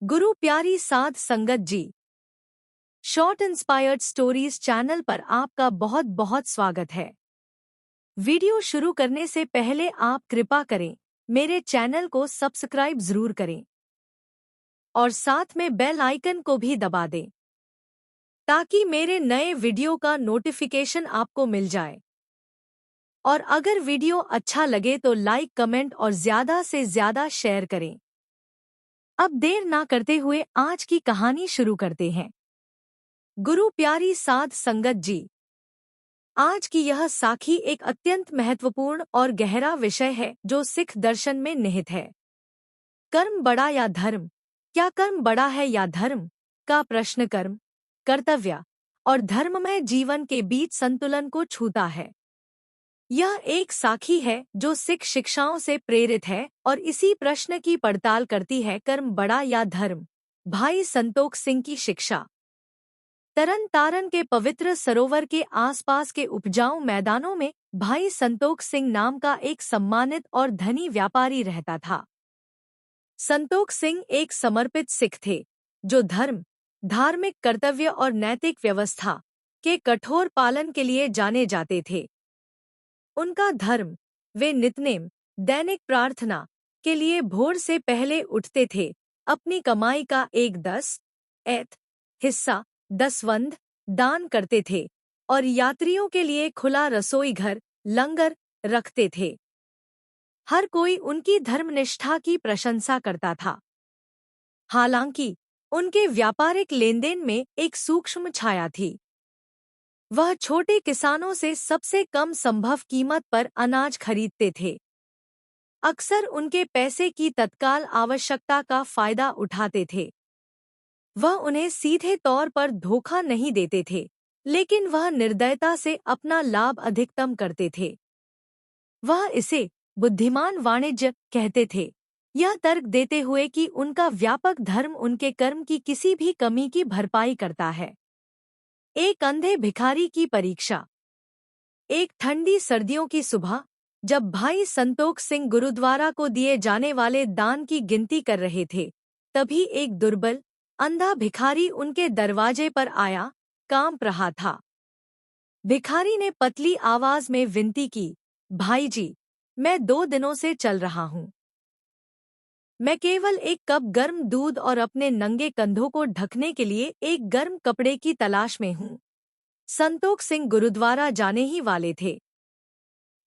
गुरु प्यारी साध संगत जी, शॉर्ट इंस्पायर्ड स्टोरीज चैनल पर आपका बहुत बहुत स्वागत है। वीडियो शुरू करने से पहले आप कृपा करें मेरे चैनल को सब्सक्राइब जरूर करें और साथ में बेल आइकन को भी दबा दें ताकि मेरे नए वीडियो का नोटिफिकेशन आपको मिल जाए। और अगर वीडियो अच्छा लगे तो लाइक, कमेंट और ज़्यादा से ज़्यादा शेयर करें। अब देर ना करते हुए आज की कहानी शुरू करते हैं। गुरु प्यारी साध संगत जी, आज की यह साखी एक अत्यंत महत्वपूर्ण और गहरा विषय है जो सिख दर्शन में निहित है। कर्म बड़ा या धर्म, क्या कर्म बड़ा है या धर्म का प्रश्न कर्म, कर्तव्य और धर्ममय जीवन के बीच संतुलन को छूता है। यह एक साखी है जो सिख शिक्षाओं से प्रेरित है और इसी प्रश्न की पड़ताल करती है, कर्म बड़ा या धर्म। भाई संतोख सिंह की शिक्षा। तरन तारन के पवित्र सरोवर के आसपास के उपजाऊ मैदानों में भाई संतोख सिंह नाम का एक सम्मानित और धनी व्यापारी रहता था। संतोख सिंह एक समर्पित सिख थे जो धर्म, धार्मिक कर्तव्य और नैतिक व्यवस्था के कठोर पालन के लिए जाने जाते थे। उनका धर्म, वे नितनेम, दैनिक प्रार्थना के लिए भोर से पहले उठते थे, अपनी कमाई का 1/10 हिस्सा दसवंध दान करते थे और यात्रियों के लिए खुला रसोई घर, लंगर रखते थे। हर कोई उनकी धर्मनिष्ठा की प्रशंसा करता था। हालांकि उनके व्यापारिक लेनदेन में एक सूक्ष्म छाया थी। वह छोटे किसानों से सबसे कम संभव कीमत पर अनाज खरीदते थे। अक्सर उनके पैसे की तत्काल आवश्यकता का फायदा उठाते थे। वह उन्हें सीधे तौर पर धोखा नहीं देते थे, लेकिन वह निर्दयता से अपना लाभ अधिकतम करते थे। वह इसे बुद्धिमान वाणिज्य कहते थे, यह तर्क देते हुए कि उनका व्यापक धर्म उनके कर्म की किसी भी कमी की भरपाई करता है। एक अंधे भिखारी की परीक्षा। एक ठंडी सर्दियों की सुबह, जब भाई संतोख सिंह गुरुद्वारा को दिए जाने वाले दान की गिनती कर रहे थे, तभी एक दुर्बल, अंधा भिखारी उनके दरवाजे पर आया, कांप रहा था। भिखारी ने पतली आवाज में विनती की, भाई जी, मैं 2 दिनों से चल रहा हूँ। मैं केवल एक कप गर्म दूध और अपने नंगे कंधों को ढकने के लिए एक गर्म कपड़े की तलाश में हूँ। संतोख सिंह गुरुद्वारा जाने ही वाले थे।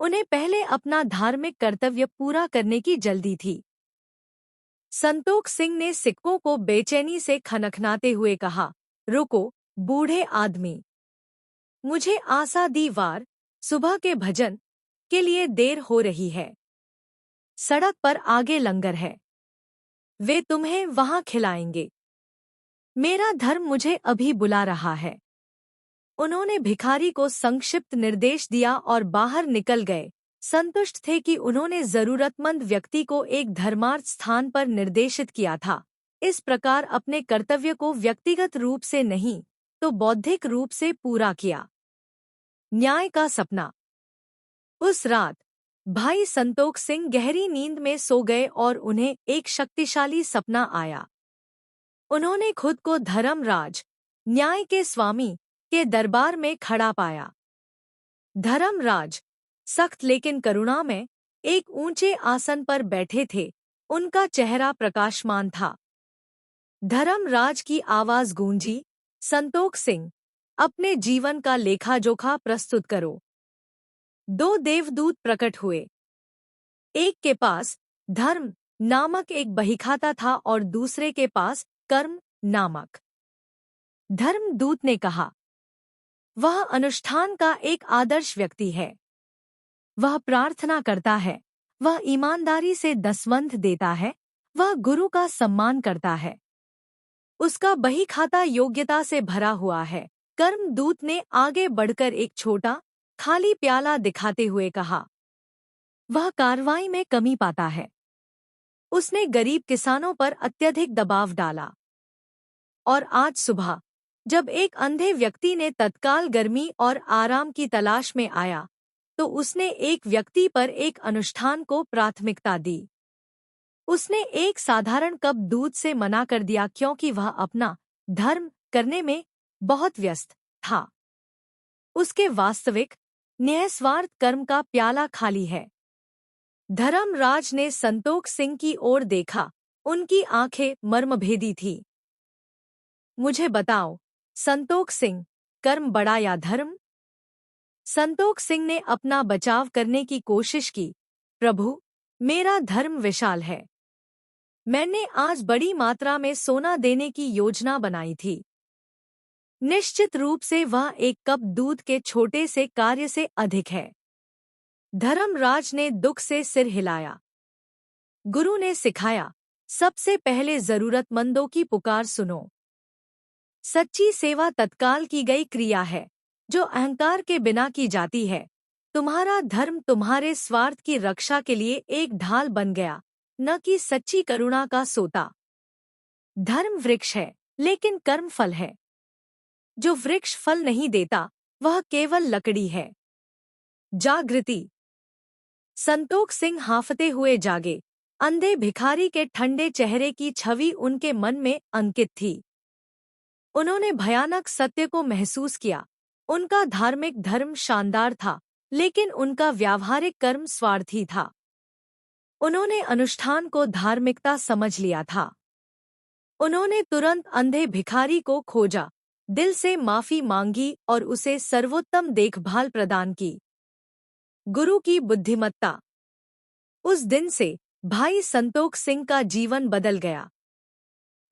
उन्हें पहले अपना धार्मिक कर्तव्य पूरा करने की जल्दी थी। संतोख सिंह ने सिक्कों को बेचैनी से खनखनाते हुए कहा, रुको बूढ़े आदमी, मुझे आशा दी वार, सुबह के भजन के लिए देर हो रही है। सड़क पर आगे लंगर है, वे तुम्हें वहां खिलाएंगे। मेरा धर्म मुझे अभी बुला रहा है। उन्होंने भिखारी को संक्षिप्त निर्देश दिया और बाहर निकल गए, संतुष्ट थे कि उन्होंने जरूरतमंद व्यक्ति को एक धर्मार्थ स्थान पर निर्देशित किया था। इस प्रकार अपने कर्तव्य को व्यक्तिगत रूप से नहीं तो बौद्धिक रूप से पूरा किया। न्याय का सपना। उस रात भाई संतोख सिंह गहरी नींद में सो गए और उन्हें एक शक्तिशाली सपना आया। उन्होंने खुद को धर्मराज, न्याय के स्वामी के दरबार में खड़ा पाया। धर्मराज, सख्त लेकिन करुणामय, एक ऊंचे आसन पर बैठे थे, उनका चेहरा प्रकाशमान था। धर्मराज की आवाज गूंजी, संतोख सिंह, अपने जीवन का लेखा-जोखा प्रस्तुत करो। 2 देवदूत प्रकट हुए। एक के पास धर्म नामक एक बहीखाता था और दूसरे के पास कर्म नामक। धर्मदूत ने कहा, वह अनुष्ठान का एक आदर्श व्यक्ति है। वह प्रार्थना करता है, वह ईमानदारी से दसवंध देता है, वह गुरु का सम्मान करता है। उसका बहीखाता योग्यता से भरा हुआ है। कर्मदूत ने आगे बढ़कर एक छोटा, खाली प्याला दिखाते हुए कहा, वह कार्रवाई में कमी पाता है। उसने गरीब किसानों पर अत्यधिक दबाव डाला। और आज सुबह, जब एक अंधे व्यक्ति ने तत्काल गर्मी और आराम की तलाश में आया, तो उसने एक व्यक्ति पर एक अनुष्ठान को प्राथमिकता दी। उसने एक साधारण कप दूध से मना कर दिया क्योंकि वह अपना धर्म करने में बहुत व्यस्त था। उसके वास्तविक निस्वार्थ कर्म का प्याला खाली है। धर्मराज ने संतोख सिंह की ओर देखा। उनकी आंखें मर्मभेदी थी। मुझे बताओ, संतोख सिंह, कर्म बड़ा या धर्म? संतोख सिंह ने अपना बचाव करने की कोशिश की। प्रभु, मेरा धर्म विशाल है। मैंने आज बड़ी मात्रा में सोना देने की योजना बनाई थी। निश्चित रूप से वह एक कप दूध के छोटे से कार्य से अधिक है। धर्मराज ने दुख से सिर हिलाया। गुरु ने सिखाया, सबसे पहले जरूरतमंदों की पुकार सुनो। सच्ची सेवा तत्काल की गई क्रिया है, जो अहंकार के बिना की जाती है। तुम्हारा धर्म तुम्हारे स्वार्थ की रक्षा के लिए एक ढाल बन गया, न कि सच्ची करुणा का सोता। धर्म वृक्ष है, लेकिन कर्म फल है। जो वृक्ष फल नहीं देता, वह केवल लकड़ी है। जागृति। संतोख सिंह हांफते हुए जागे। अंधे भिखारी के ठंडे चेहरे की छवि उनके मन में अंकित थी। उन्होंने भयानक सत्य को महसूस किया। उनका धार्मिक धर्म शानदार था, लेकिन उनका व्यावहारिक कर्म स्वार्थी था। उन्होंने अनुष्ठान को धार्मिकता समझ लिया था। उन्होंने तुरंत अंधे भिखारी को खोजा, दिल से माफी मांगी और उसे सर्वोत्तम देखभाल प्रदान की। गुरु की बुद्धिमत्ता। उस दिन से भाई संतोख सिंह का जीवन बदल गया।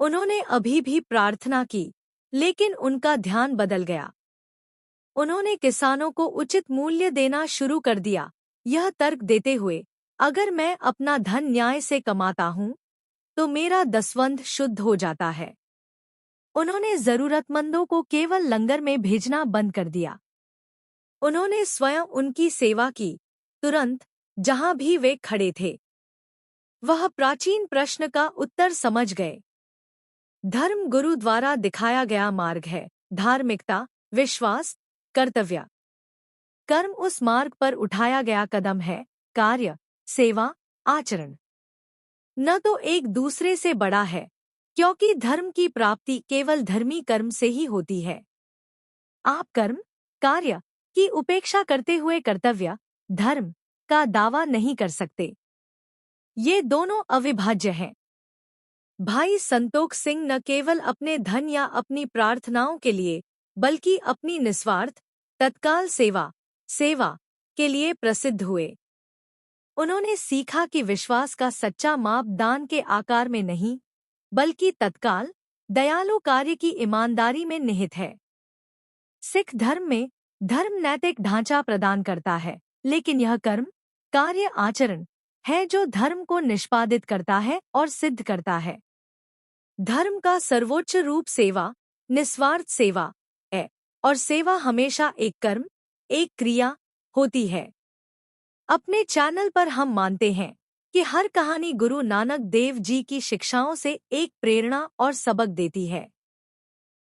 उन्होंने अभी भी प्रार्थना की, लेकिन उनका ध्यान बदल गया। उन्होंने किसानों को उचित मूल्य देना शुरू कर दिया, यह तर्क देते हुए, अगर मैं अपना धन न्याय से कमाता हूँ, तो मेरा दसवंध शुद्ध हो जाता है। उन्होंने जरूरतमंदों को केवल लंगर में भेजना बंद कर दिया। उन्होंने स्वयं उनकी सेवा की, तुरंत, जहां भी वे खड़े थे। वह प्राचीन प्रश्न का उत्तर समझ गए। धर्म गुरु द्वारा दिखाया गया मार्ग है। धार्मिकता, विश्वास, कर्तव्य। कर्म उस मार्ग पर उठाया गया कदम है। कार्य, सेवा, आचरण न तो एक दूसरे से बड़ा है, क्योंकि धर्म की प्राप्ति केवल धर्मी कर्म से ही होती है। आप कर्म, कार्य की उपेक्षा करते हुए कर्तव्य, धर्म का दावा नहीं कर सकते। ये दोनों अविभाज्य हैं। भाई संतोख सिंह न केवल अपने धन या अपनी प्रार्थनाओं के लिए, बल्कि अपनी निस्वार्थ, तत्काल सेवा के लिए प्रसिद्ध हुए। उन्होंने सीखा कि विश्वास का सच्चा माप दान के आकार में नहीं, बल्कि तत्काल, दयालु कार्य की ईमानदारी में निहित है। सिख धर्म में धर्म नैतिक ढांचा प्रदान करता है, लेकिन यह कर्म, कार्य, आचरण है जो धर्म को निष्पादित करता है और सिद्ध करता है। धर्म का सर्वोच्च रूप सेवा, निस्वार्थ सेवा है, और सेवा हमेशा एक कर्म, एक क्रिया होती है। अपने चैनल पर हम मानते हैं कि हर कहानी गुरु नानक देव जी की शिक्षाओं से एक प्रेरणा और सबक देती है।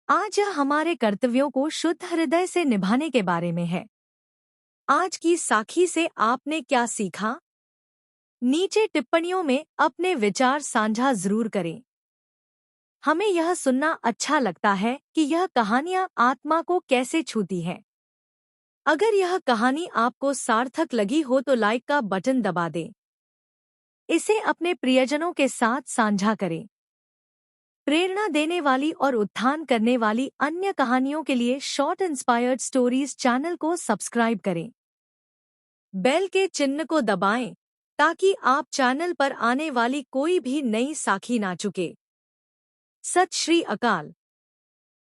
आज यह हमारे कर्तव्यों को शुद्ध हृदय से निभाने के बारे में है। आज की साखी से आपने क्या सीखा? नीचे टिप्पणियों में अपने विचार साझा जरूर करें। हमें यह सुनना अच्छा लगता है कि यह कहानियां आत्मा को कैसे छूती हैं। अगर यह कहानी आपको सार्थक लगी हो तो लाइक का बटन दबा दें। इसे अपने प्रियजनों के साथ साझा करें। प्रेरणा देने वाली और उत्थान करने वाली अन्य कहानियों के लिए शॉर्ट इंस्पायर्ड स्टोरीज चैनल को सब्सक्राइब करें। बेल के चिन्ह को दबाएं ताकि आप चैनल पर आने वाली कोई भी नई साखी ना चुके। सत श्री अकाल।